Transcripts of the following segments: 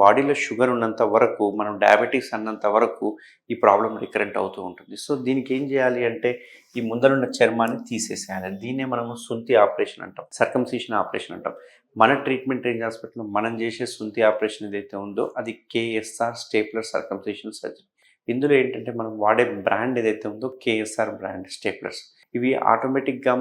బాడీలో షుగర్ ఉన్నంత వరకు, మనం డయాబెటిస్ అన్నంత వరకు ఈ ప్రాబ్లమ్ రికరెంట్ అవుతూ ఉంటుంది. సో, దీనికి ఏం చేయాలి అంటే, ఈ ముందరున్న చర్మాన్ని తీసేసేయాలి. దీన్నే మనము సుంతి ఆపరేషన్ అంటాం. సర్కంసిషన్ ఆపరేషన్ అంటాం. మన ట్రీట్మెంట్ రేంజ్ హాస్పిటల్‌లో మనం చేసే సుంతి ఆపరేషన్ ఏదైతే ఉందో అది కేఎస్ఆర్ స్టేప్లర్ సర్కంసిషన్ సర్జరీ. ఇందులో ఏంటంటే మనం వాడే బ్రాండ్ ఏదైతే ఉందో కేఎస్ఆర్ బ్రాండ్ స్టేప్లర్స్. ఇవి ఆటోమేటిక్‌గా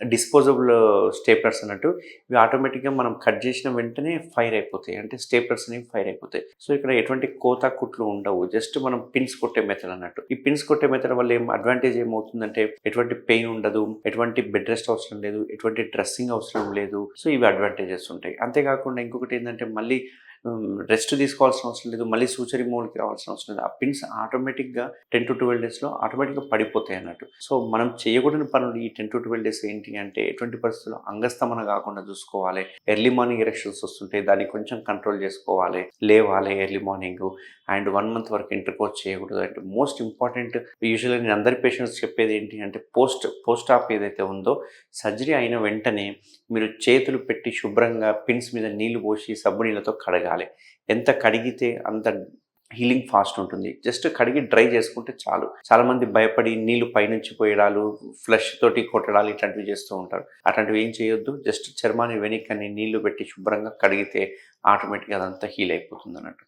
డిస్పోజబుల్ స్టేప్లర్స్ అన్నట్టు. ఇవి ఆటోమేటిక్‌గా మనం కట్ చేసిన వెంటనే ఫైర్ అయిపోతాయి. అంటే స్టేప్లర్స్ అనేవి ఫైర్ అయిపోతాయి. సో, ఇక్కడ ఎటువంటి కోత, కుట్లు ఉండవు. జస్ట్ మనం పిన్స్ కొట్టే మెథడ్ అన్నట్టు. ఈ పిన్స్ కొట్టే మెథడ్ వల్ల అడ్వాంటేజ్ ఏమవుతుందంటే ఎటువంటి పెయిన్ ఉండదు. ఎటువంటి బెడ్ రెస్ట్ అవసరం లేదు. ఎటువంటి డ్రెస్సింగ్ అవసరం లేదు. సో, ఇవి అడ్వాంటేజెస్ ఉంటాయి. అంతేకాకుండా ఇంకొకటి ఏంటంటే మళ్ళీ రెస్ట్ తీసుకోవాల్సిన అవసరం లేదు. మళ్ళీ సూచరీ మోడ్‌కి రావాల్సిన అవసరం లేదు. ఆ పిన్స్ ఆటోమేటిక్‌గా 10-12 డేస్‌లో ఆటోమేటిక్‌గా పడిపోతాయి అన్నట్టు. సో, మనం చేయకూడని పనులు ఈ 10-12 డేస్ ఏంటి అంటే, ఎటువంటి పరిస్థితుల్లో అంగస్తమన కాకుండా చూసుకోవాలి. ఎర్లీ మార్నింగ్ ఎరెక్షన్స్ వస్తుంటాయి. దాన్ని కొంచెం కంట్రోల్ చేసుకోవాలి. లేవాలి ఎర్లీ మార్నింగు. అండ్ 1 మంత్ వరకు ఇంటర్‌కోర్స్ చేయకూడదు. అండ్ మోస్ట్ ఇంపార్టెంట్, యూజువల్‌గా నేను అందరి పేషెంట్స్‌కి చెప్పేది ఏంటి అంటే, పోస్ట్ ఆప్ ఏదైతే ఉందో, సర్జరీ అయిన వెంటనే మీరు చేతులు పెట్టి శుభ్రంగా పిన్స్ మీద నీళ్లు పోసి సబ్బు నీళ్ళతో కడగాలి. ఎంత కడిగితే అంత హీలింగ్ ఫాస్ట్ ఉంటుంది. జస్ట్ కడిగి డ్రై చేసుకుంటే చాలు. చాలామంది భయపడి నీళ్లు పైనుంచి పోయడాలు, ఫ్లష్ తోటి కొట్టడాలు ఇట్లాంటివి చేస్తూ ఉంటారు. అట్లాంటివి ఏం చేయొద్దు. జస్ట్ చర్మాన్ని వెనక్కని నీళ్లు పెట్టి శుభ్రంగా కడిగితే ఆటోమేటిక్‌గా అదంతా హీల్ అయిపోతుందన్నట్టు.